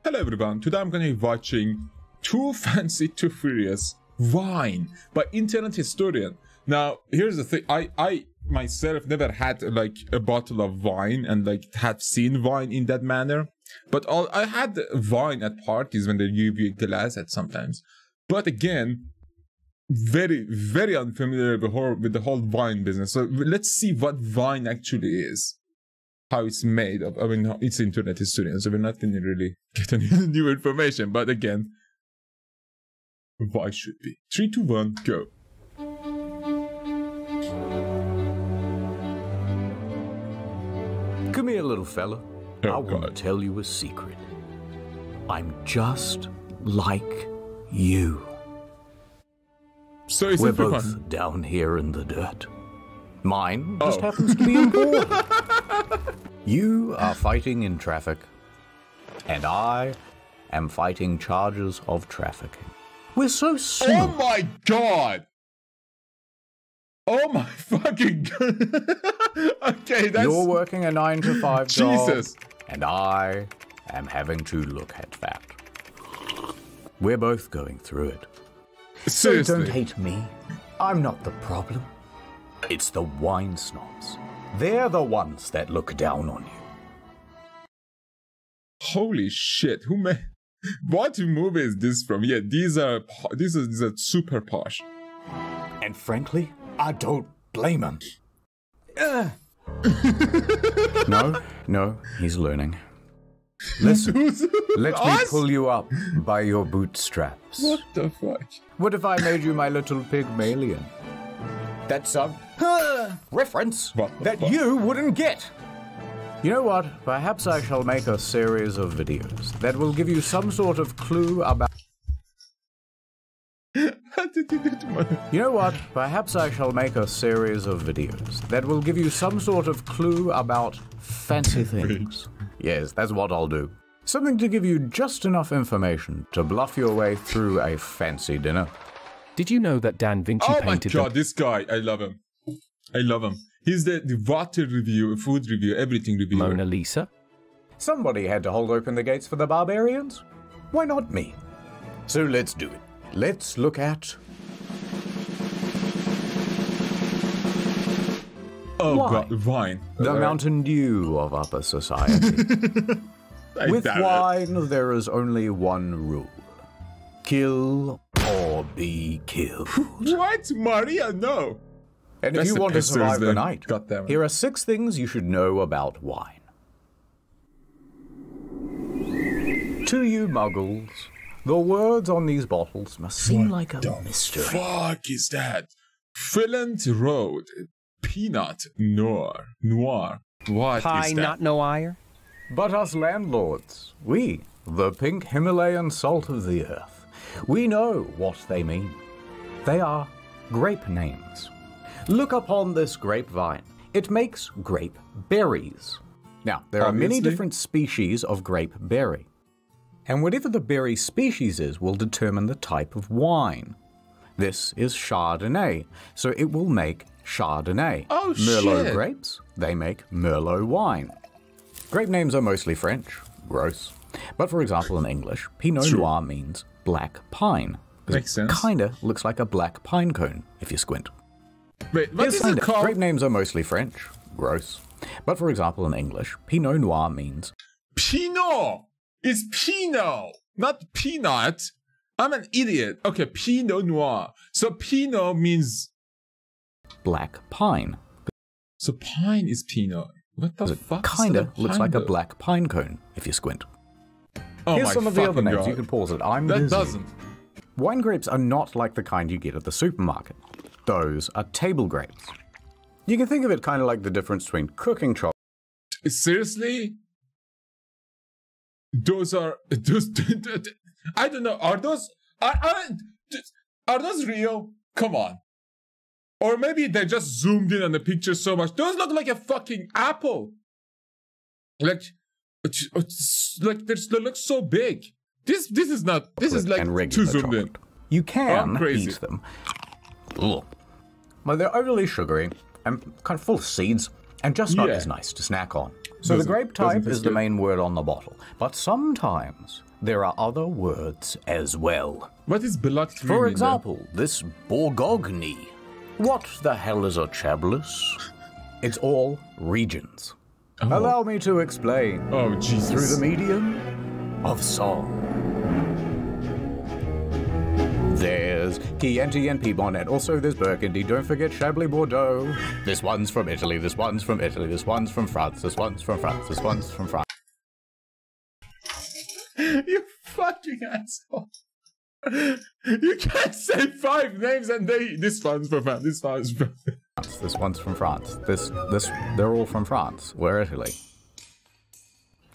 Hello everyone, today I'm going to be watching Too Fancy Too Furious Wine by internet historian. Now here's the thing, I myself never had like a bottle of wine and like have seen wine in that manner, but I had wine at parties when they give you a glass at sometimes, but again very unfamiliar with the whole wine business. So let's see what wine actually is, how it's made of. I mean, it's internet historian, so we're not going to really get any new information, but again, why should be? 3, 2, 1, go. Come here, little fella. Oh, I want to tell you a secret. I'm just like you. So is We're both down here in the dirt. Mine just happens to be important. You are fighting in traffic, and I am fighting charges of trafficking. We're so similar. Oh my god! Oh my fucking god! Okay, that's... You're working a 9-to-5 Jesus. job, and I am having to look at that. We're both going through it. Seriously. So don't hate me. I'm not the problem. It's the wine snobs. They're the ones that look down on you. Holy shit! Who made? What movie is this from? Yeah, these are super posh. And frankly, I don't blame him. No, he's learning. Listen, let me pull you up by your bootstraps. What the fuck? What if I made you my little Pygmalion? That's a reference that you wouldn't get. You know what? Perhaps I shall make a series of videos that will give you some sort of clue about... What did you do to my... You know what? Perhaps I shall make a series of videos that will give you some sort of clue about fancy things. Yes, that's what I'll do. Something to give you just enough information to bluff your way through a fancy dinner. Did you know that Da Vinci painted... Oh my god, this guy, I love him. I love him. He's the water review, food review, everything review. Mona Lisa? Somebody had to hold open the gates for the barbarians. Why not me? So let's do it. Let's look at... Oh god, wine. The Mountain Dew of upper society. With wine, there is only one rule. Kill or be killed. What? Maria, no. And if you want to survive the night, goddamn it. Here are 6 things you should know about wine. To you muggles, the words on these bottles must seem like a mystery. What the fuck is that? Fillant Road. Peanut Noir. What is that? Not Noir? But us landlords, we, the pink Himalayan salt of the earth, we know what they mean. They are grape names. Look upon this grapevine. It makes grape berries. Now, there are many different species of grape berry. And whatever the berry species is will determine the type of wine. This is Chardonnay, so it will make Chardonnay. Oh, Merlot shit. grapes, they make Merlot wine. Grape names are mostly French. Gross. But for example, in English, Pinot Noir means black pine. Makes sense. Kinda looks like a black pine cone if you squint. Wait, what is it called? Grape names are mostly French. Gross. But for example, in English, Pinot Noir means... Pinot! It's Pinot, not peanut. I'm an idiot. Okay, Pinot Noir. So Pinot means... black pine. So pine is Pinot. What the fuck? Kinda looks like a black pine cone if you squint. Oh Here's my some of the other names. God. You can pause it. I'm That busy. doesn't. Wine grapes are not like the kind you get at the supermarket. Those are table grapes. You can think of it kind of like the difference between cooking chocolate. Seriously? Those are I don't know. Are those real? Come on. Or maybe they just zoomed in on the picture so much. Those look like a fucking apple. Like they look so big. This is not. This is like too zoomed in. You can eat them. Ugh. But they're overly sugary and kind of full of seeds and just not as nice to snack on. So the grape type is the main word on the bottle, but sometimes there are other words as well. What is bellocta? For example, this Bourgogne. What the hell is a Chablis? It's all regions. Oh. Allow me to explain. Oh, Jesus. Through the medium of song. There's Chianti and Piedmont, and also there's Burgundy. Don't forget Chablis Bordeaux. This one's from Italy, this one's from Italy, this one's from France, this one's from France, this one's from France. You fucking asshole. You can't say 5 names and this one's from France, this one's from France. This one's from France. They're all from France. We're Italy.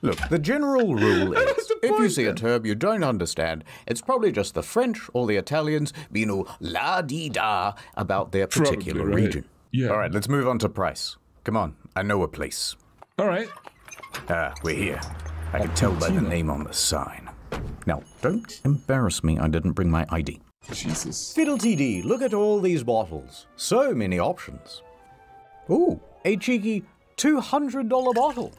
Look, the general rule is, if you see a term you don't understand, it's probably just the French or the Italians being all la-dee-da about their particular region. Yeah. All right, let's move on to price. Come on, I know a place. All right. We're here. I can tell by the name on the sign. Now, don't embarrass me, I didn't bring my ID. Jesus. Fiddle-tee-dee, look at all these bottles. So many options. Ooh, a cheeky $200 bottle.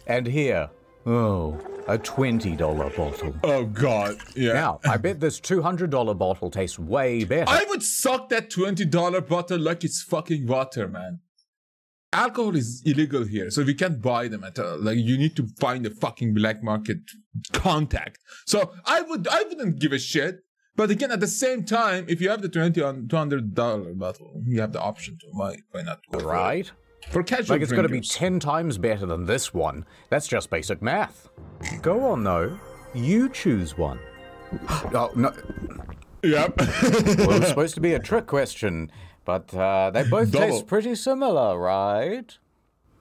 And here, oh, a $20 bottle. Oh, God. Yeah. Now, I bet this $200 bottle tastes way better. I would suck that $20 bottle like it's fucking water, man. Alcohol is illegal here, so we can't buy them at all. Like, you need to find a fucking black market contact. So I wouldn't give a shit. But again, at the same time, if you have the $200 bottle, you have the option to. Why not go right? For casual like, it's got to be 10 times better than this one. That's just basic math. Go on, though. You choose one. Oh, no. Yep. Well, it's supposed to be a trick question, but they both taste pretty similar, right?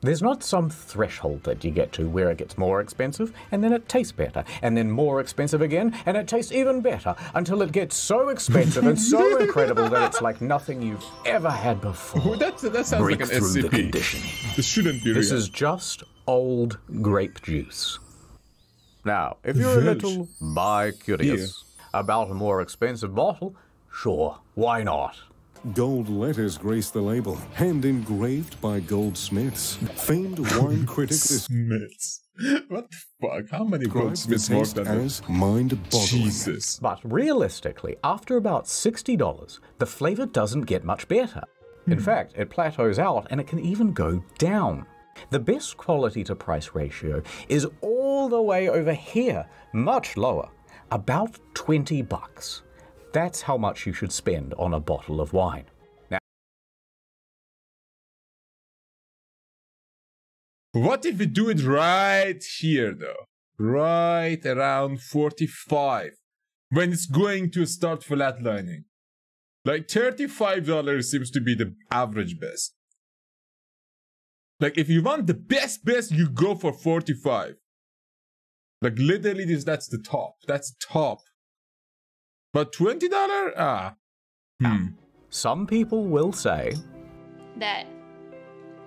There's not some threshold that you get to where it gets more expensive, and then it tastes better, and then more expensive again, and it tastes even better, until it gets so expensive and so incredible that it's like nothing you've ever had before. That sounds Break like an through SCP. the conditioning. This shouldn't be This real. is just old grape juice. Now, if you're a little bi-curious about a more expensive bottle, sure, why not? Gold letters grace the label, hand engraved by goldsmiths. Famed wine critic Smiths. What the fuck? How many describes the goldsmiths work taste that? as mind-boggling. Jesus. But realistically, after about $60, the flavor doesn't get much better. In fact, it plateaus out and it can even go down. The best quality to price ratio is all the way over here, much lower, about $20. That's how much you should spend on a bottle of wine. Now, What if we do it right here, though? Right around 45, when it's going to start flatlining. Like $35 seems to be the average best. Like, if you want the best, you go for 45. Like, literally, that's the top. That's top. But $20? some people will say, that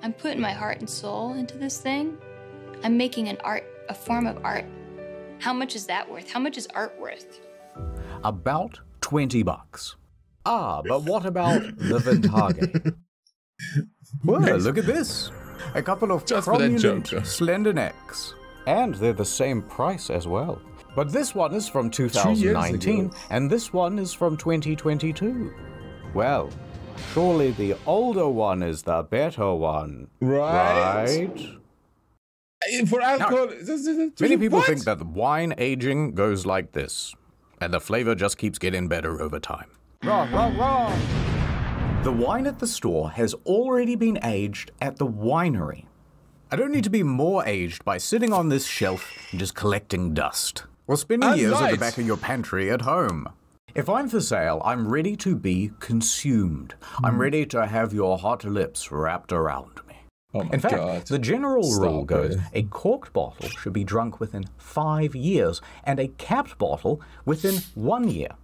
I'm putting my heart and soul into this thing. I'm making an art, a form of art. How much is that worth? How much is art worth? about $20. But what about the Vintage? Well, look at this. A couple of Just for that cromulent joke. slender necks. And they're the same price as well. But this one is from 2019, and this one is from 2022. Well, surely the older one is the better one. Right? For alcohol... Many people What? think that the wine aging goes like this, and the flavor just keeps getting better over time. Wrong. The wine at the store has already been aged at the winery. I don't need to be more aged by sitting on this shelf and just collecting dust, or spending And years at the light. back of your pantry at home. If I'm for sale, I'm ready to be consumed. I'm ready to have your hot lips wrapped around me. Oh my In fact, God. the general rule Stop goes, it. a corked bottle should be drunk within 5 years, and a capped bottle within 1 year.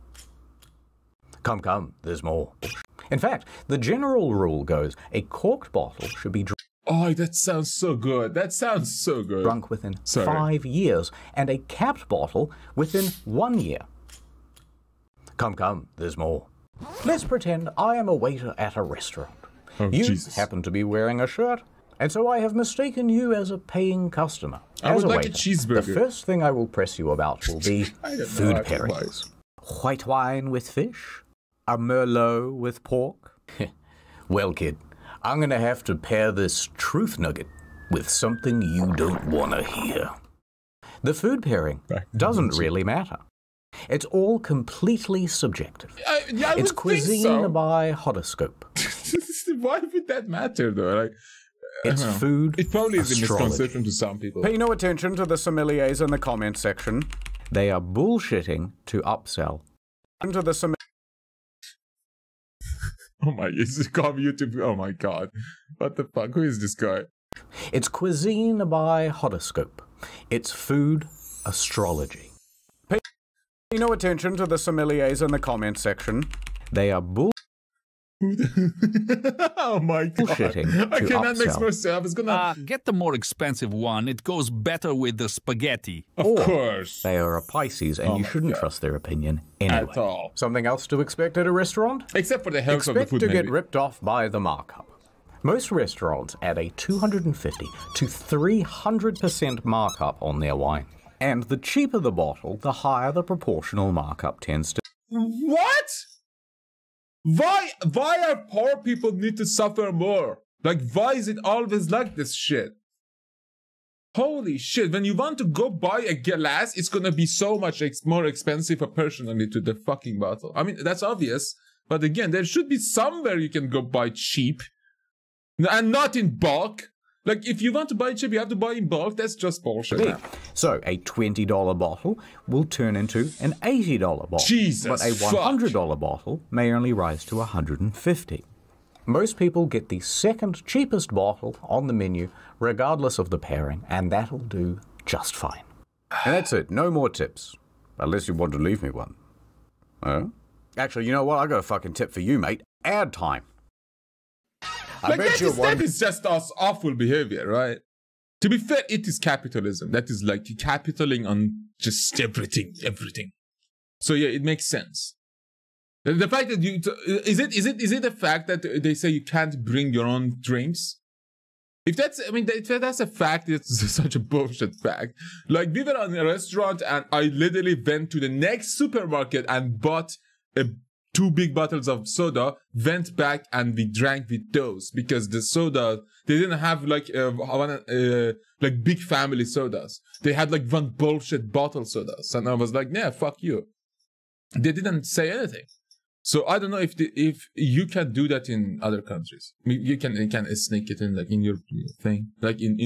Come, there's more. In fact, the general rule goes, a corked bottle should be Oh, that sounds so good. That sounds so good. drunk within Sorry. 5 years, and a capped bottle within 1 year. Come, there's more. Let's pretend I am a waiter at a restaurant. Oh, You Jesus. happen to be wearing a shirt And so I have mistaken you as a paying customer. I would As a like a waiter, cheeseburger. The first thing I will press you about will be I don't know food how to pairings. White wine with fish? A Merlot with pork? Well, kid, I'm going to have to pair this truth nugget with something you don't want to hear. The food pairing doesn't really matter. It's all completely subjective. Yeah, I It's would cuisine think so. by horoscope. Why would that matter, though? Like, It's food it probably is a astrology. misconception to some people. Pay no attention to the sommeliers in the comment section. They are bullshitting to upsell. Into the Oh my, it's called YouTube. Oh my god. What the fuck? Who is this guy? It's cuisine by horoscope. It's food astrology. Pay no attention to the sommeliers in the comment section. They are Oh my god. bullshitting Okay, to that makes upsell. more sense. I was gonna. Get the more expensive one. It goes better with the spaghetti. Of course. They are a Pisces, and you my shouldn't God. trust their opinion anyway. At all. Something else to expect at a restaurant? Except for the health of the Expect food, to maybe. get ripped off by the markup. Most restaurants add a 250 to 300% markup on their wine. And the cheaper the bottle, the higher the proportional markup tends to. What? Why are poor people need to suffer more? Like, why is it always like this shit? Holy shit, when you want to go buy a glass, it's gonna be so much more expensive proportionally to the fucking bottle. I mean, that's obvious, but again, there should be somewhere you can go buy cheap. And not in bulk. Like, if you want to buy cheap, you have to buy in bulk. That's just bullshit. be. So a $20 bottle will turn into an $80 bottle. Jesus But a $100 bottle may only rise to $150. Most people get the second cheapest bottle on the menu, regardless of the pairing, and that'll do just fine. And that's it. No more tips. Unless you want to leave me one. Actually, you know what? I got a fucking tip for you, mate. Ad time. I Like, bet you one. that is just us awful behavior, right? To be fair, it is capitalism. That is like capitaling on just everything. So yeah, it makes sense. The fact that you is it the fact that they say you can't bring your own drinks? If that's, I mean, if that's a fact, it's such a bullshit fact. Like, we were in a restaurant and I literally went to the next supermarket and bought 2 big bottles of soda, went back and we drank with those because the soda, they didn't have like big family sodas. They had like one bullshit bottle sodas. And I was like, yeah, fuck you. They didn't say anything. So I don't know if you can do that in other countries. I mean, you can sneak it in like in your thing, like in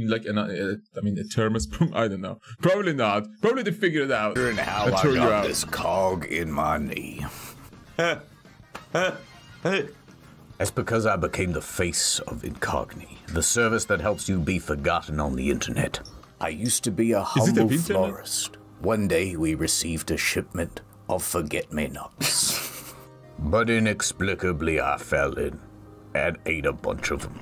like a thermos. I don't know. Probably not. Probably they figured it out. And how I threw you got out. this cog in my knee. That's because I became the face of Incogni, the service that helps you be forgotten on the internet. I used to be a humble internet? florist. One day we received a shipment of forget-me-nots. But inexplicably I fell in and ate a bunch of them.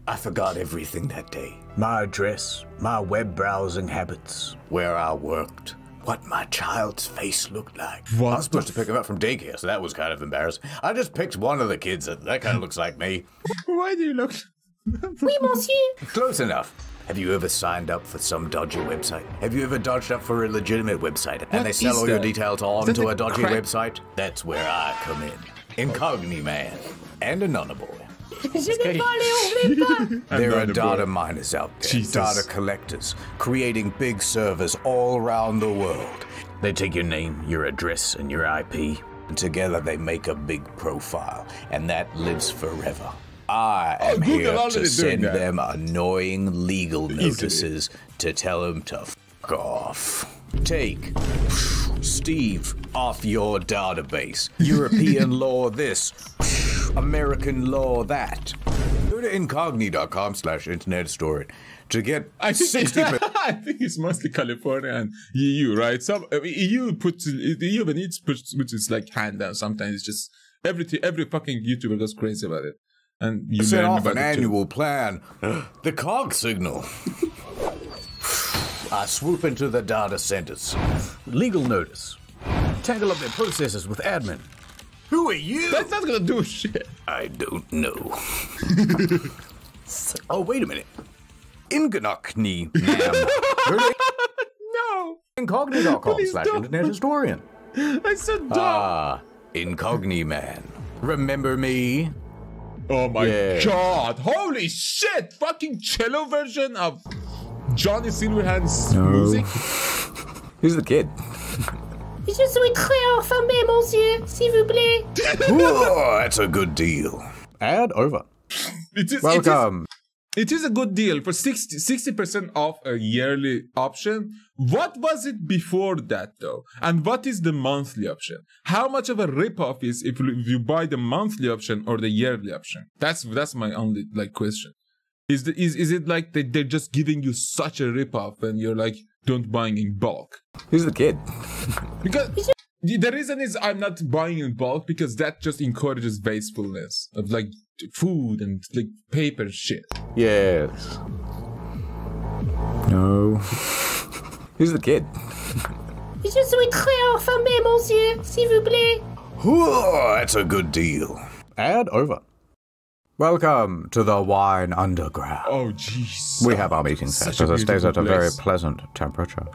I forgot everything that day. My address, my web browsing habits, where I worked, what my child's face lookght like. What I was supposed to pick him up from daycare, so that was kind of embarrassing. I just picked one of the kids that kind of looks like me. Why do you look? Oui, monsieur. Close enough. Have you ever signed up for some dodgy website? Have you ever dodged up for a legitimate website and What they sell is all your that? details Is onto that a a dodgy crack? website? That's where I come in. Incogni man and Anona boy. Je n'ai pas les oublie pas. There are Anona data boy. miners out there, Jesus. data collectors, creating big servers all around the world. They take your name, your address, and your IP, and together they make a big profile, and that lives forever. I am Google here already to doing send that. them annoying legal notices to tell them to fuck off. Take Steve off your database. European law this, American law that. Go to incogni.com/internet store to get I think 60%. I think it's mostly California and EU, right? Some EU puts EU when it puts its like hand down. Sometimes it's just every fucking YouTuber goes crazy about it, and you Set learn off about an it too. annual plan. The cog signal. I swoop into the data centers. Legal notice. Tangle up their processes with admin. Who are you? That's not gonna do shit. I don't know. Oh, wait a minute. Inganukni, ma'am. Go to No! incognito.com/internet historian. I said dumb! Incogni man. Remember me? Oh my Yeah. god! Holy shit! Fucking cello version of Johnny Silverhand's music? Who's the kid? Je suis très affamé, monsieur, s'il vous plaît. Whoa, that's a good deal. Ad over. Welcome. It is a good deal for 60% off a yearly option. What was it before that though? And what is the monthly option? How much of a ripoff is if you buy the monthly option or the yearly option? That's my only question. Is it like they're just giving you such a ripoff and you're like, don't buying in bulk? Who's the kid? Because the reason is I'm not buying in bulk because that just encourages wastefulness of like food and like paper shit. Yes. No. Who's the kid? Je suis très affamé, monsieur, s'il vous plaît. Whoa, that's a good deal. Ad over. Welcome to the Wine Underground. Oh jeez. We have our meeting set, Such a so it stays at a beautiful very place. pleasant temperature.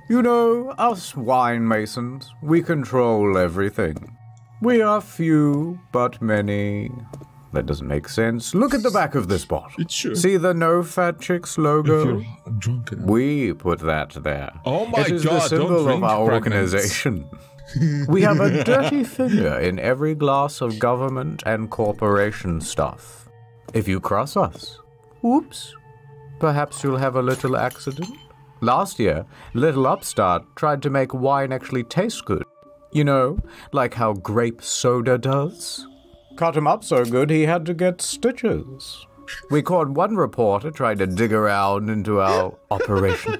You know, us wine masons, we control everything. We are few, but many. That doesn't make sense. Look at the back of this bottle. It should. See the No Fat Chicks If logo? you're drunk enough. We put that there. Oh my It is God, the don't symbol of drink our pregnant. organization. We have a dirty finger in every glass of government and corporation stuff. If you cross us, whoops, perhaps you'll have a little accident. Last year, Little Upstart tried to make wine actually taste good. You know, like how grape soda does. Cut him up so good he had to get stitches. We caught one reporter trying to dig around into our operation.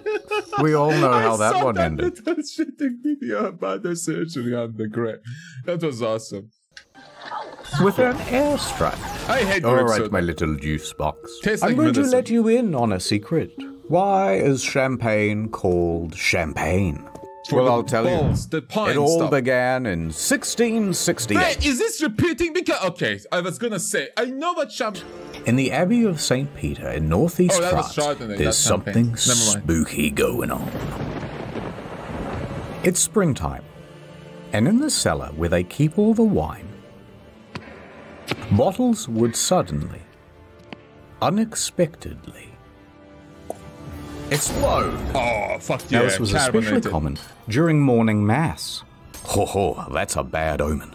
We all know how that one ended. Little shitting video about the surgery on the grape. That was awesome. With an airstrike. I hate All grape right, soda. my little juice box. Tastes I'm like going to medicine. let you in on a secret. Why is champagne called champagne? For well, the I'll tell balls, you. the pine It all stuff. began in 1668. Wait, is this repeating? Because okay, I was gonna say I know what champagne. In the Abbey of St. Peter in northeast Oh, that was France, Chardonnay, there's that's champagne. something Never mind. spooky going on. It's springtime, and in the cellar where they keep all the wine, bottles would suddenly, unexpectedly, explode. Oh fuck yeah! Now, this was especially carbonated. common during morning mass. Ho ho, that's a bad omen.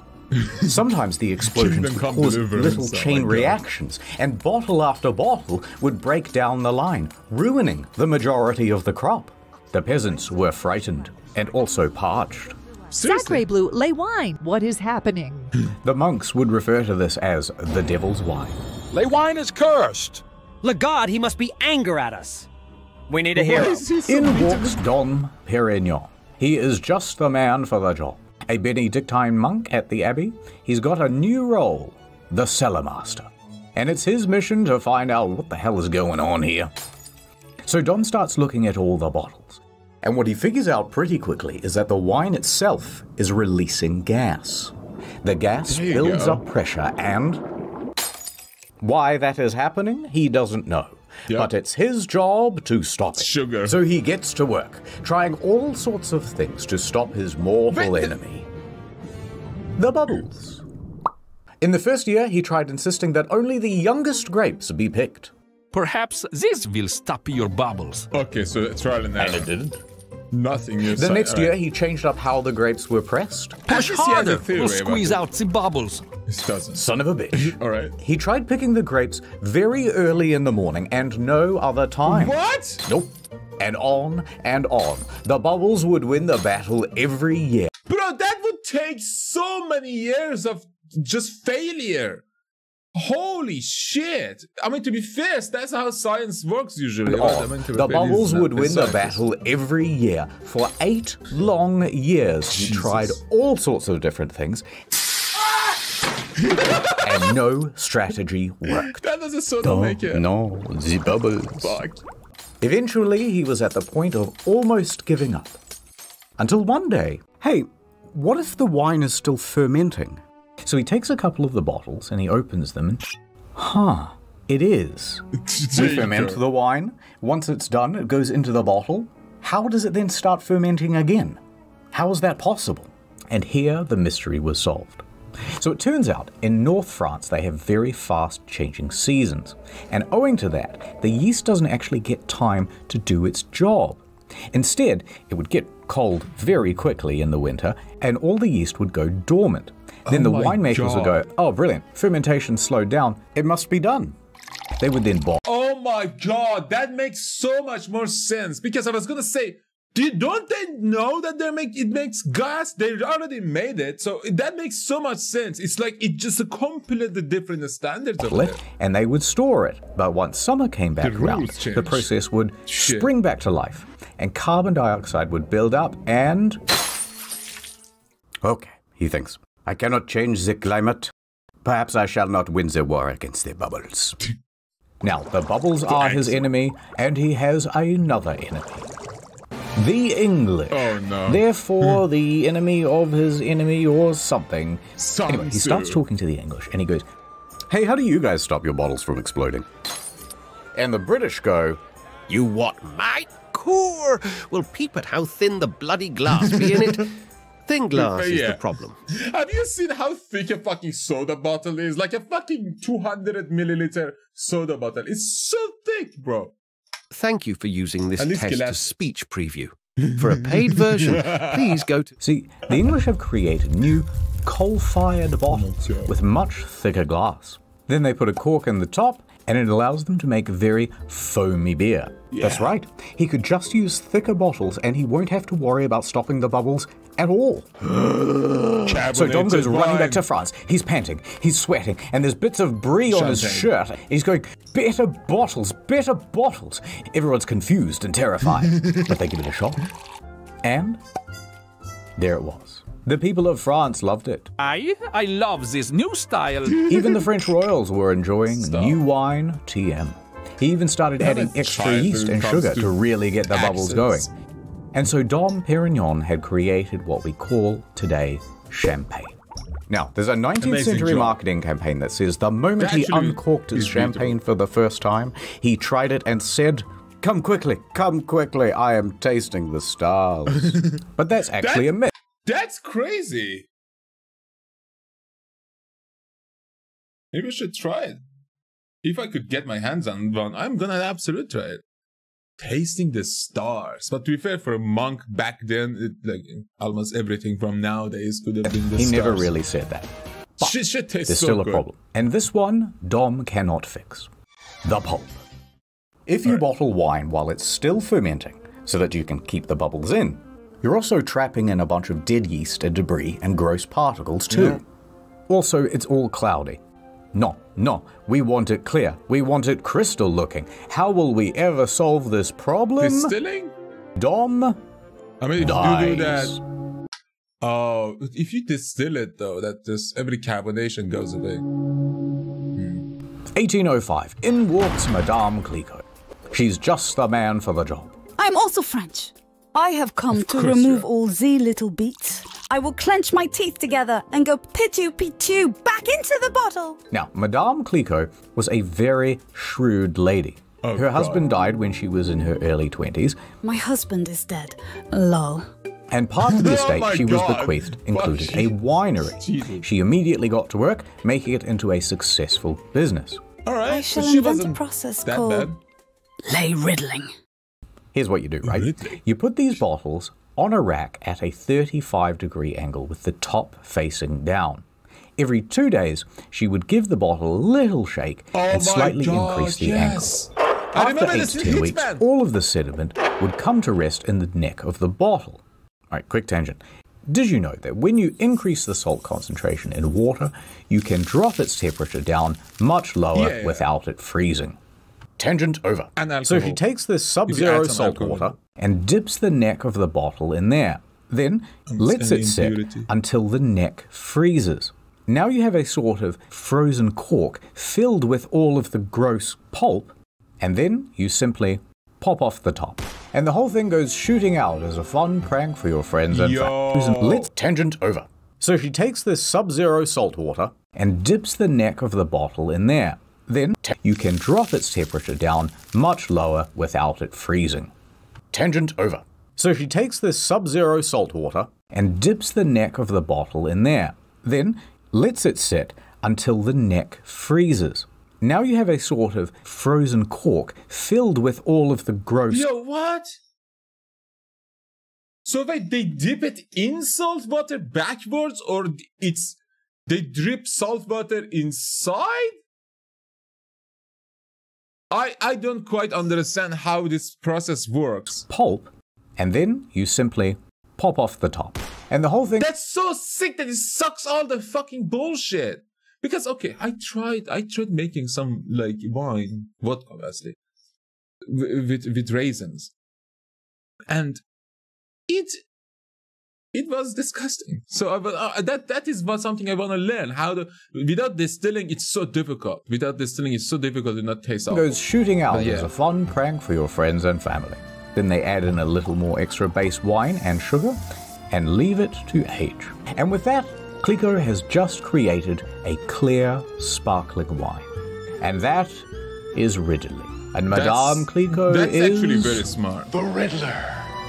Sometimes the explosions Kingdom would Come cause Deliverance, little oh chain my God. reactions, and bottle after bottle would break down the line, ruining the majority of the crop. The peasants were frightened and also parched. Seriously? Sacre Bleu, les wine. What is happening? The monks would refer to this as the devil's wine. Les wine is cursed. Le God, he must be anger at us. We need a Why hero. is he so In mean to walks me? Dom Perignon. He is just the man for the job. A Benedictine monk at the abbey, he's got a new role, the cellar master. And it's his mission to find out what the hell is going on here. So Dom starts looking at all the bottles. And what he figures out pretty quickly is that the wine itself is releasing gas. The gas There you builds go. up pressure and... why that is happening, he doesn't know. Yep. But it's his job to stop it. Sugar. So he gets to work, trying all sorts of things to stop his mortal Wait, enemy. The bubbles. In the first year, he tried insisting that only the youngest grapes be picked. Perhaps this will stop your bubbles. Okay, so trial and error. And it didn't. Nothing. The next year, he changed up how the grapes were pressed. Push guess he has a harder. theory We'll about squeeze it. out the bubbles. It doesn't. Son of a bitch. All right. He tried picking the grapes very early in the morning and no other time. What? Nope. And on and on. The bubbles would win the battle every year. Bro, that would take so many years of just failure. Holy shit. I mean, to be fair, that's how science works usually. Right? I mean, to be The fair, he's bubbles not would a win the scientist. battle every year. For 8 long years, he Jesus. tried all sorts of different things. And no strategy worked. That doesn't sort of make it. No, the bubbles. Fuck. Eventually, he was at the point of almost giving up. Until one day, hey, what if the wine is still fermenting? So he takes a couple of the bottles and he opens them and, It is. We ferment the wine. Once it's done, it goes into the bottle. How does it then start fermenting again? How is that possible? And here the mystery was solved. So it turns out in North France they have very fast changing seasons, and owing to that the yeast doesn't actually get time to do its job. Instead, it would get cold very quickly in the winter and all the yeast would go dormant. Then the winemakers would go, oh brilliant, fermentation slowed down, it must be done. They would then bottle. Oh my god, that makes so much more sense, because I was gonna say, don't they know that it makes gas? They already made it, so that makes so much sense. It's like it just a completely different standards of it. And they would store it. But once summer came back around, the process would spring back to life, and carbon dioxide would build up and... Okay, he thinks, I cannot change the climate. Perhaps I shall not win the war against the bubbles. Now, the bubbles are his enemy, and he has another enemy. The English. Oh no. Therefore, the enemy of his enemy or something. Anyway, he starts talking to the English and he goes, hey, how do you guys stop your bottles from exploding? And the British go, You what, mate? Cool. We'll peep at how thin the bloody glass be in it. Thin glass is the problem. Have you seen how thick a fucking soda bottle is? Like a fucking 200 milliliter soda bottle. It's so thick, bro. Thank you for using this text-to-speech preview. For a paid version, please go to... See, the English have created new coal-fired bottles with much thicker glass. Then they put a cork in the top, and it allows them to make very foamy beer. Yeah. That's right. He could just use thicker bottles, and he won't have to worry about stopping the bubbles at all. So Dom goes running back to France. He's panting, he's sweating, and there's bits of brie on his shirt. He's going, better bottles, better bottles. Everyone's confused and terrified, but they give it a shot. And there it was. The people of France loved it. I love this new style. Even the French royals were enjoying new wine, TM. He even started adding extra yeast and sugar to really get the bubbles going. And so Dom Perignon had created what we call today champagne. Now, there's a 19th century marketing campaign that says the moment he uncorked his champagne for the first time, he tried it and said, come quickly, I am tasting the stars. But that's actually a myth. That's crazy. Maybe I should try it. If I could get my hands on one, I'm gonna absolutely try it. Tasting the stars. But to be fair, for a monk back then, like almost everything from nowadays could have been the stars. He never really said that. But shit tastes there's so still good. a problem. And this one, Dom cannot fix. The pulp. If you bottle wine while it's still fermenting, so that you can keep the bubbles in, you're also trapping in a bunch of dead yeast and debris and gross particles too. Yeah. Also, it's all cloudy. No, we want it clear. We want it crystal looking. How will we ever solve this problem? Distilling? Dom I mean, if dies. you do that... Oh, if you distill it though, that just every carbonation goes away. 1805, in walks Madame Clicquot. She's just the man for the job. I'm also French. I have come to remove all the little beats. I will clench my teeth together and go pitu back into the bottle. Now, Madame Clicquot was a very shrewd lady. Her husband died when she was in her early 20s. My husband is dead. Lol. And part of the estate she was bequeathed included a winery. Jesus. She immediately got to work, making it into a successful business. Alright, I shall invent a process called lay riddling. Here's what you do, right? You put these bottles on a rack at a 35-degree angle with the top facing down. Every 2 days, she would give the bottle a little shake and slightly increase the angle. After 8 to 10 weeks, all of the sediment would come to rest in the neck of the bottle. All right, quick tangent. Did you know that when you increase the salt concentration in water, you can drop its temperature down much lower without it freezing? Tangent over. So she takes this sub-zero salt water and dips the neck of the bottle in there. Then lets it sit until the neck freezes. Now you have a sort of frozen cork filled with all of the gross pulp, and then you simply pop off the top. And the whole thing goes shooting out as a fun prank for your friends and family. Let's tangent over. So she takes this sub-zero salt water and dips the neck of the bottle in there. Then you can drop its temperature down much lower without it freezing. Tangent over. So she takes this sub-zero salt water and dips the neck of the bottle in there. Then lets it sit until the neck freezes. Now you have a sort of frozen cork filled with all of the gross... Yo, what? So wait, they dip it in salt water backwards, or they drip salt water inside? I don't quite understand how this process works. Pulp, and then you simply pop off the top. And the whole thing... That's so sick that it sucks all the fucking bullshit. Because, okay, I tried making some, like, wine, vodka, obviously, with raisins. And it was disgusting. So that is something I want to learn. Without distilling, it's so difficult. Without distilling, it's so difficult to not taste awful. Goes shooting out as a fun prank for your friends and family. Then they add in a little more extra base wine and sugar and leave it to age. And with that, Clicquot has just created a clear, sparkling wine. And that is Ridley. And Madame Clicquot is... That's actually very smart. The Riddler.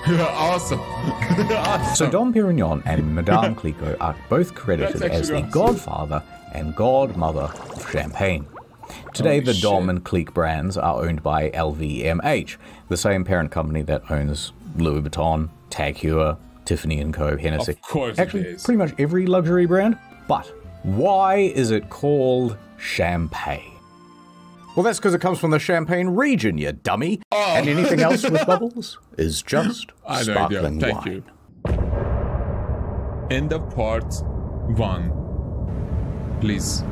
Awesome. Awesome. So Dom Perignon and Madame Clicquot are both credited as the godfather and godmother of champagne. Today, the Dom and Clique brands are owned by LVMH, the same parent company that owns Louis Vuitton, Tag Heuer, Tiffany & Co., Hennessy. Of course Actually, it is. pretty much every luxury brand. But why is it called champagne? Well, that's because it comes from the Champagne region, you dummy. Oh. And anything else with bubbles is just sparkling wine. Thank you. End of part 1. Please.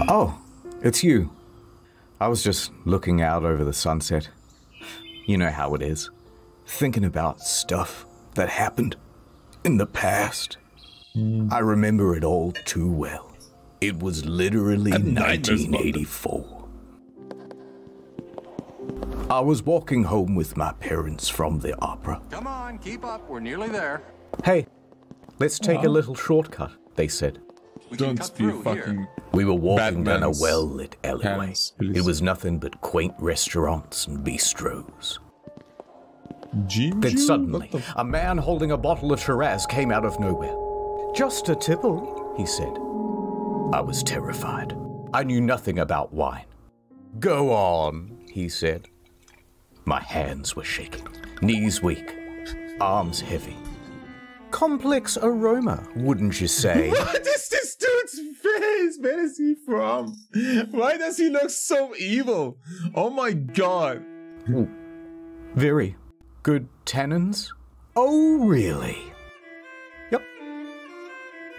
Oh, it's you. I was just looking out over the sunset. You know how it is. Thinking about stuff that happened in the past. I remember it all too well. It was literally 1984. I was walking home with my parents from the opera. Come on, keep up. We're nearly there. Hey, let's take a little shortcut, they said. Don't be fucking... We were walking down a well-lit alleyway. It was nothing but quaint restaurants and bistros. Then suddenly, a man holding a bottle of Shiraz came out of nowhere. Just a tipple, he said. I was terrified. I knew nothing about wine. Go on, he said. My hands were shaking, knees weak, arms heavy. Complex aroma, wouldn't you say? What is this dude's face? Where is he from? Why does he look so evil? Oh my god. Ooh. Very good tannins? Oh, really? Yep.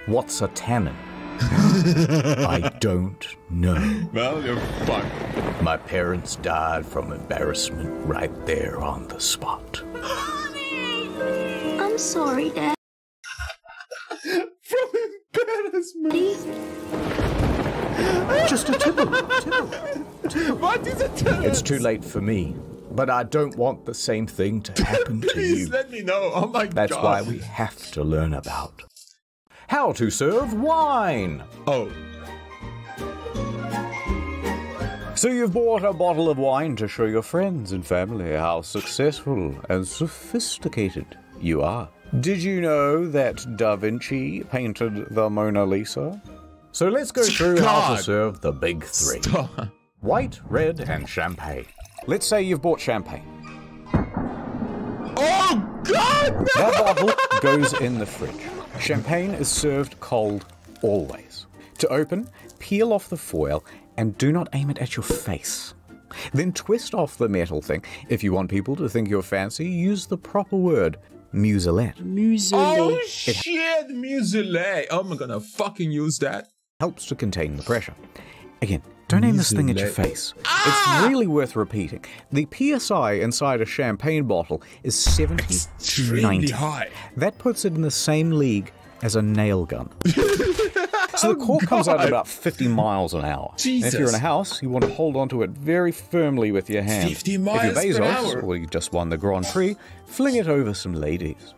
What's a tannin? I don't know. Well, you're fucked. My parents died from embarrassment right there on the spot. I'm sorry, Dad. From embarrassment. Just a tipple. What is a tipple? It's too late for me, but I don't want the same thing to happen to you. Please let me know. Oh my god. That's why we have to learn about how to serve wine. Oh. So you've bought a bottle of wine to show your friends and family how successful and sophisticated you are. Did you know that Da Vinci painted the Mona Lisa? So let's go through how to serve the big three. Stop. White, red, and champagne. Let's say you've bought champagne. Oh god! No! That bottle goes in the fridge. Champagne is served cold always. To open, peel off the foil and do not aim it at your face. Then twist off the metal thing. If you want people to think you're fancy, use the proper word. Muselet. Oh shit, muselet. Oh, I'm gonna fucking use that. Helps to contain the pressure. Again, don't aim this thing at your face. It's really worth repeating. The PSI inside a champagne bottle is 70 to 90. High. That puts it in the same league as a nail gun. So the cork comes out at about 50 miles an hour. Jesus. And if you're in a house, you want to hold onto it very firmly with your hand. 50 miles if you're per Bezos, hour. or you just won the Grand Prix, fling it over some ladies.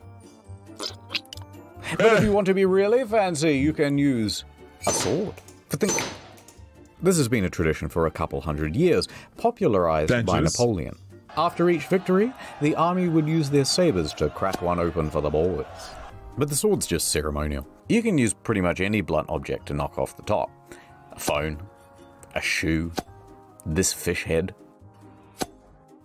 But if you want to be really fancy, you can use a sword. But think, This has been a tradition for a couple hundred years, popularized by Napoleon. After each victory, the army would use their sabers to crack one open for the boys. But the sword's just ceremonial. You can use pretty much any blunt object to knock off the top. A phone, a shoe, this fish head.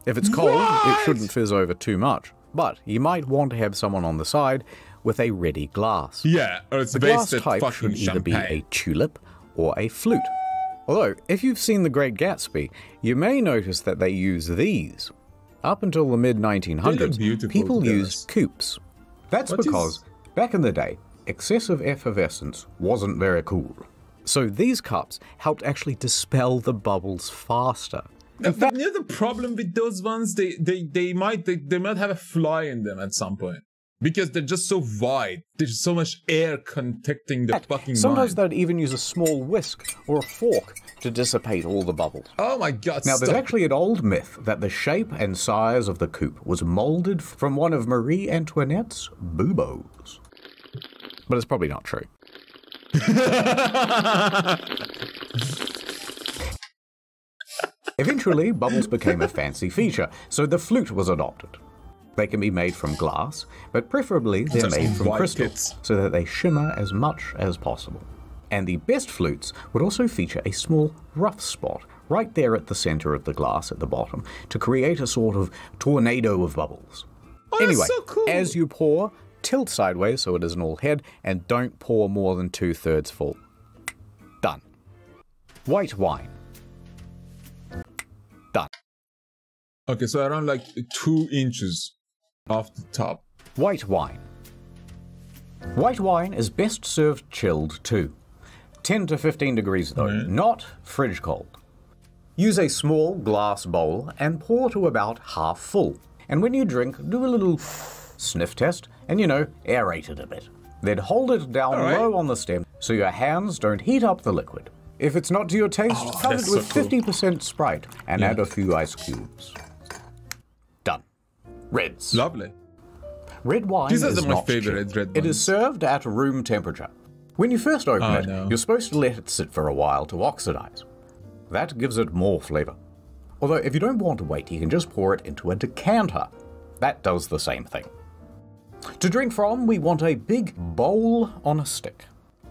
If it's cold, it shouldn't fizz over too much, but you might want to have someone on the side with a ready glass. Yeah, or it's the based glass type should either be a tulip or a flute. Although, if you've seen The Great Gatsby, you may notice that they use these. Up until the mid-1900s, people used coupes. That's because, back in the day, excessive effervescence wasn't very cool. So these cups helped actually dispel the bubbles faster. You know the problem with those ones? They might have a fly in them at some point. Because they're just so wide. There's so much air contacting the fucking Sometimes they'd even use a small whisk or a fork to dissipate all the bubbles. Oh my god, Now, there's actually an old myth that the shape and size of the coupe was molded from one of Marie Antoinette's buboes. But it's probably not true. Eventually, bubbles became a fancy feature, so the flute was adopted. They can be made from glass, but preferably they're made from crystal, so that they shimmer as much as possible. And the best flutes would also feature a small rough spot right there at the center of the glass at the bottom to create a sort of tornado of bubbles. Anyway, so cool. As you pour, tilt sideways so it isn't all head, and don't pour more than 2/3 full. Done. White wine. Done. Okay, so around like 2 inches off the top. White wine. White wine is best served chilled too. 10 to 15 degrees though, not fridge cold. Use a small glass bowl and pour to about half full. And when you drink, do a little sniff test and, aerate it a bit. Then hold it down low on the stem so your hands don't heat up the liquid. If it's not to your taste, cover it with 50% Sprite and add a few ice cubes. Done. Reds. Lovely. Red wine These are is my not favorite chilled. red It ones. is served at room temperature. When you first open it, you're supposed to let it sit for a while to oxidize. That gives it more flavor. Although if you don't want to wait, you can just pour it into a decanter. That does the same thing. To drink from, we want a big bowl on a stick.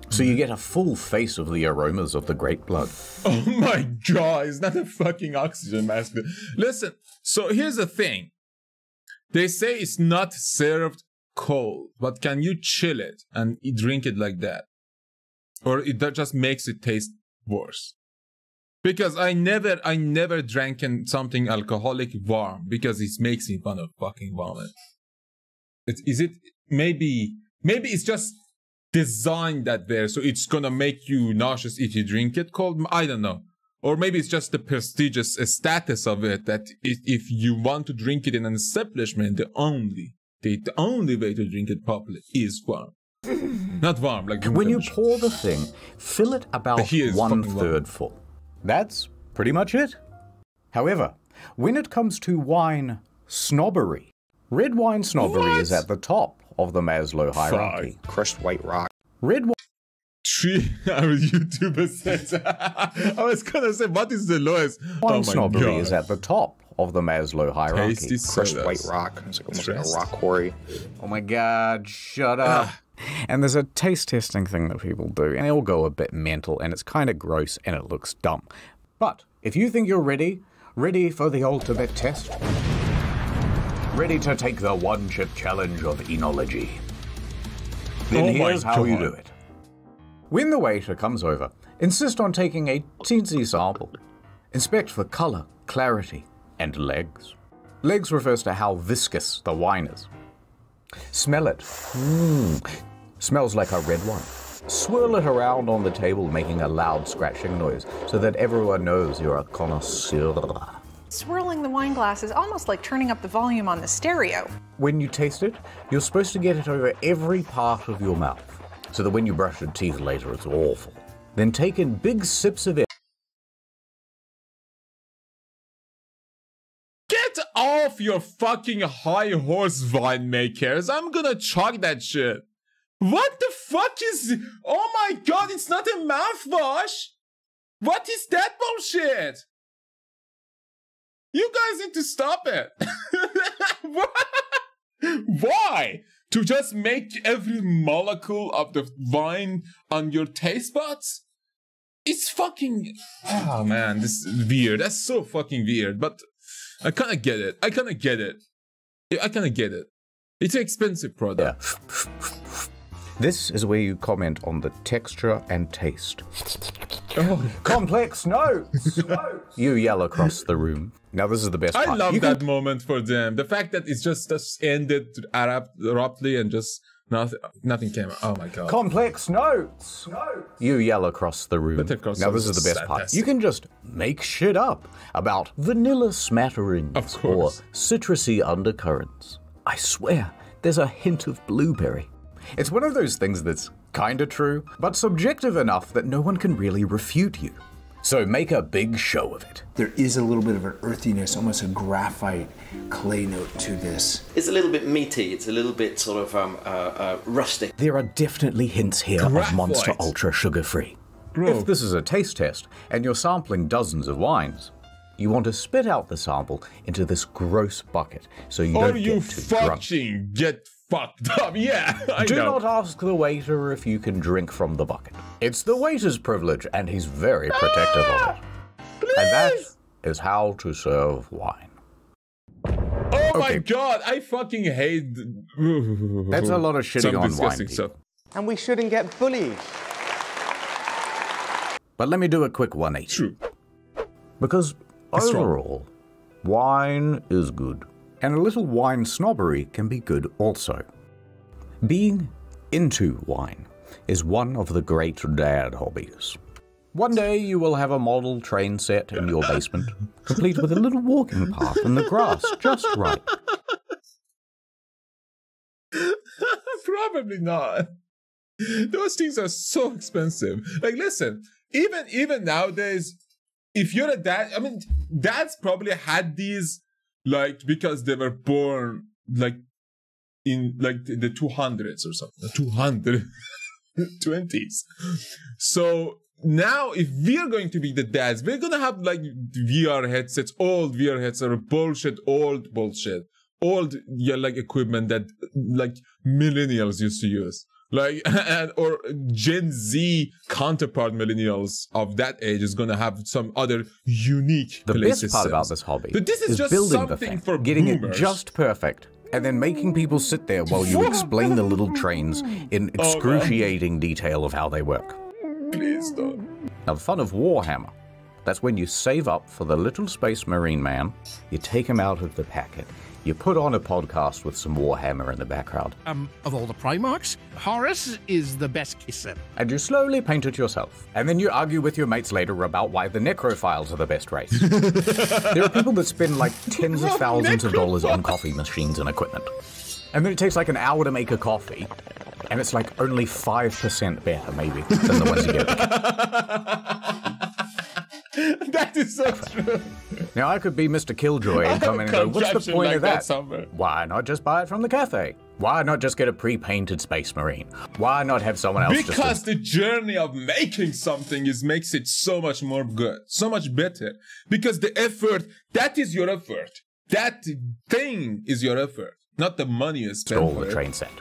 So you get a full face of the aromas of the great blood. Oh my god, it's not a fucking oxygen mask. Listen, so here's the thing. They say it's not served cold, but can you chill it and drink it like that? Or that just makes it taste worse? Because I never drank something alcoholic warm because it makes me want to fucking vomit. Maybe it's just designed that there, so it's gonna make you nauseous if you drink it cold. I don't know. Or maybe it's just the prestigious status of it that if you want to drink it in an establishment, the only way to drink it properly is warm. Not warm, like when you pour the thing, fill it about 1/3 full. That's pretty much it. However, when it comes to wine snobbery, red wine snobbery is at the top of the Maslow hierarchy. Crushed white rock. Red wine. Our YouTuber says. I was gonna say, what is the lowest? Wine snobbery is at the top of the Maslow hierarchy. Tasty Crushed sodas. white rock. It's like almost like a rock quarry. Oh my god, shut up. And there's a taste testing thing that people do, and they all go a bit mental, and it's kind of gross, and it looks dumb. But if you think you're ready for the ultimate test, ready to take the one-chip challenge of enology, then here's how you do it. When the waiter comes over, insist on taking a teensy sample. Inspect for color, clarity, and legs. Legs refers to how viscous the wine is. Smell it. Smells like a red wine. Swirl it around on the table, making a loud scratching noise so that everyone knows you're a connoisseur. Swirling the wine glass is almost like turning up the volume on the stereo. When you taste it, you're supposed to get it over every part of your mouth, so that when you brush your teeth later, it's awful. Then take in big sips of it. Get off your fucking high horse, winemakers. I'm gonna chug that shit. What the fuck is... Oh my god, it's not a mouthwash. What is that bullshit? You guys need to stop it. Why? To just make every molecule of the wine on your taste buds? It's fucking... Oh man, this is weird. That's so fucking weird. But I kind of get it. I kind of get it. It's an expensive product. Yeah. This is where you comment on the texture and taste. Oh. Complex notes! You yell across the room. Now this is the best part. I love that moment for them. The fact that it's just ended abruptly and just nothing came out. Oh my god. Complex notes! You yell across the room. Now this is the best part. You can just make shit up about vanilla smatterings or citrusy undercurrents. I swear, there's a hint of blueberry. It's one of those things that's kinda true, but subjective enough that no one can really refute you. So make a big show of it. There is a little bit of an earthiness, almost a graphite clay note to this. It's a little bit meaty, it's a little bit sort of rustic. There are definitely hints here of Monster Ultra sugar-free. If this is a taste test, and you're sampling dozens of wines, you want to spit out the sample into this gross bucket, so you don't get too drunk. Get fucked up, yeah, I Do know. not ask the waiter if you can drink from the bucket. It's the waiter's privilege, and he's very protective of it. Please. And that is how to serve wine. Oh my god, I fucking hate... That's a lot of shitting on wine. Stuff. And we shouldn't get bullied. But let me do a quick 180. True. Because overall, wine is good. And a little wine snobbery can be good also. Being into wine is one of the great dad hobbies. One day you will have a model train set in your basement, complete with a little walking path and the grass just right. Probably not. Those things are so expensive. Like, listen, even nowadays, if you're a dad, I mean, dads probably had these, like, because they were born, like, in, like, the 200s or something. The 220s. So, now, if we're going to be the dads, we're gonna have, like, VR headsets, old VR headsets, or bullshit, old, yeah, like, equipment that, like, millennials used to use. Like, or Gen Z counterpart millennials of that age is gonna have some other unique The best part about this hobby but this is just building the something thing, for getting boomers. it just perfect, and then making people sit there while you explain the little trains in excruciating detail of how they work. Please don't. Now, the fun of Warhammer, that's when you save up for the little Space Marine man, you take him out of the packet, you put on a podcast with some Warhammer in the background. Of all the Primarchs, Horus is the best kisser. And you slowly paint it yourself. And then you argue with your mates later about why the Necrophiles are the best race. There are people that spend like tens of thousands of dollars on coffee machines and equipment. And then it takes like an hour to make a coffee, and it's like only 5% better, maybe, than the ones you get. That is so true. Now, I could be Mr. Killjoy and come in and go, what's the point of that? Why not just buy it from the cafe? Why not just get a pre-painted Space Marine? Why not have someone else Because the journey of making something makes it so much more good, so much better. Because the effort, that is your effort. That thing is your effort, not the money you spend all for the it. train set.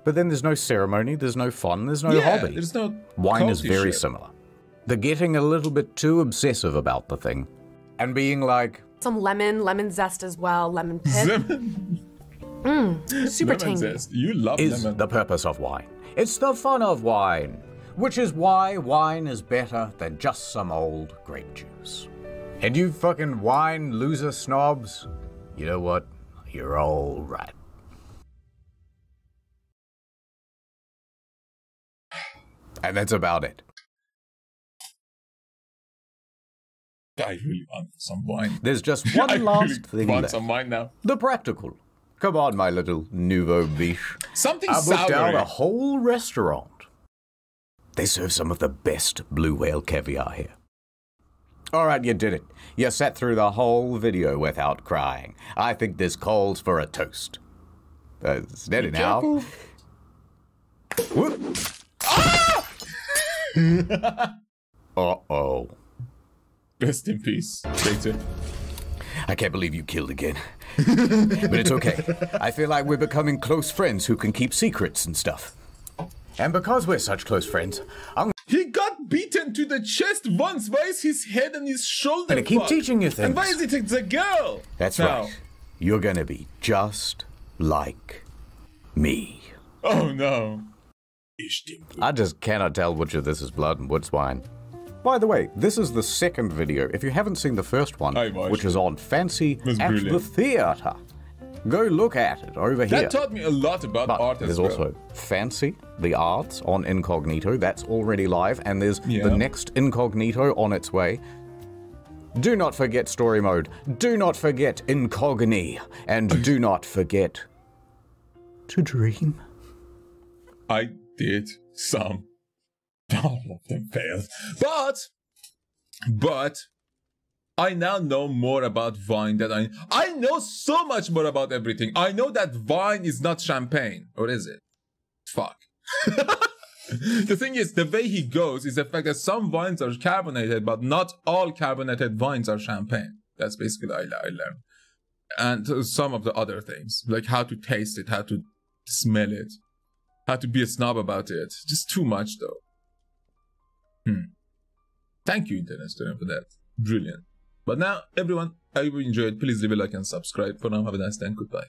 But then there's no ceremony, there's no fun, there's no hobby. There's no Wine is culty very shit. similar. They're getting a little bit too obsessive about the thing and being like... Some lemon zest as well, lemon pit. Super Lemon tangy. zest. You love is lemon. the purpose of wine. It's the fun of wine, which is why wine is better than just some old grape juice. And you fucking wine loser snobs, you know what? You're all right. And that's about it. I really want some wine. There's just one last really thing want left. some wine now. The practical. Come on, my little nouveau biche. Something I booked out soury. a whole restaurant. They serve some of the best blue whale caviar here. All right, you did it. You sat through the whole video without crying. I think this calls for a toast. Steady now. Whoop. Ah! Uh-oh. Rest in peace, later. I can't believe you killed again. But it's okay. I feel like we're becoming close friends who can keep secrets and stuff. And because we're such close friends, He got beaten to the chest once. Why is his head and his shoulder gonna keep fucked? teaching you things. And why is it the girl? That's now? right. You're gonna be just like me. Oh no. I just cannot tell which of this is blood and which wine. By the way, this is the second video. If you haven't seen the first one, which is on Fancy at the Theatre, go look at it over here. That taught me a lot about art as There's well. also Fancy, the Arts on Incognito. That's already live. And there's the next Incognito on its way. Do not forget story mode. Do not forget Incogni. And do not forget to dream. I did some. All of them failed. But I now know more about wine than I know so much more about everything. I know that wine is not champagne. Or is it? Fuck. The thing is, the way he goes is the fact that some wines are carbonated, but not all carbonated wines are champagne. That's basically what I learned. And some of the other things, like how to taste it, how to smell it, how to be a snob about it. Just too much, though. Thank you, Internet Student, for that. Brilliant. But now, everyone, I hope you enjoyed. Please leave a like and subscribe. For now, have a nice day and goodbye.